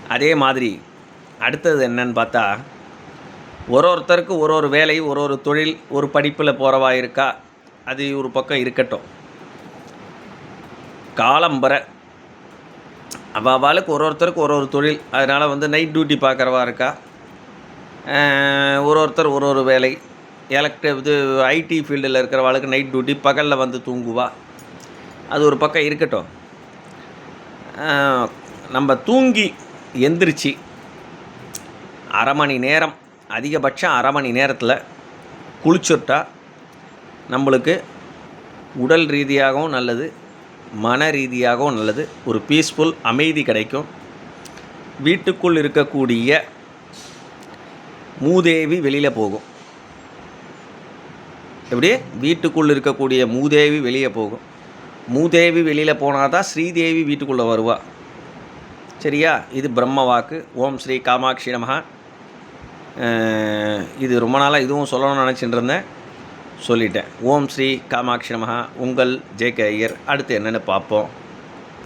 அதே மாதிரி அடுத்தது என்னன்னு பார்த்தா, ஒருத்தருக்கு ஒரு வேலை, ஒரு தொழில், ஒரு படிப்பில் போகிறவா இருக்கா. அது ஒரு பக்கம் இருக்கட்டும். காலம்பரை அவளுக்கு ஒருத்தருக்கு ஒரு தொழில். அதனால் நைட் டியூட்டி பார்க்குறவா இருக்கா. ஒருத்தர் ஒரு வேலை. ஐடி ஃபீல்டில் இருக்கிறவாளுக்கு நைட் டியூட்டி, பகலில் வந்து தூங்குவா. அது ஒரு பக்கம் இருக்கட்டும். நம்ம தூங்கி எந்திரிச்சு அரை மணி நேரம், அதிகபட்சம் அரை மணி நேரத்தில் குளிச்சுட்டா நம்மளுக்கு உடல் ரீதியாகவும் நல்லது, மன ரீதியாகவும் நல்லது. ஒரு பீஸ்ஃபுல் அமைதி கிடைக்கும். வீட்டுக்குள் இருக்கக்கூடிய மூதேவி வெளியில் போகும். எப்படி? வீட்டுக்குள் இருக்கக்கூடிய மூதேவி வெளியே போகும். மூதேவி வெளியில் போனால் தான் ஸ்ரீதேவி வீட்டுக்குள்ளே வருவா. சரியா? இது பிரம்ம வாக்கு. ஓம் ஸ்ரீ காமாட்சி நமஹ. இது ரொம்ப நாளாக இதுவும் சொல்லணும்னு நினச்சிட்டு இருந்தேன், சொல்லிட்டேன். ஓம் ஸ்ரீ காமாட்சி நமஹ. உங்கள் ஜே.கே. ஐயர். அடுத்து என்னென்னு பார்ப்போம்.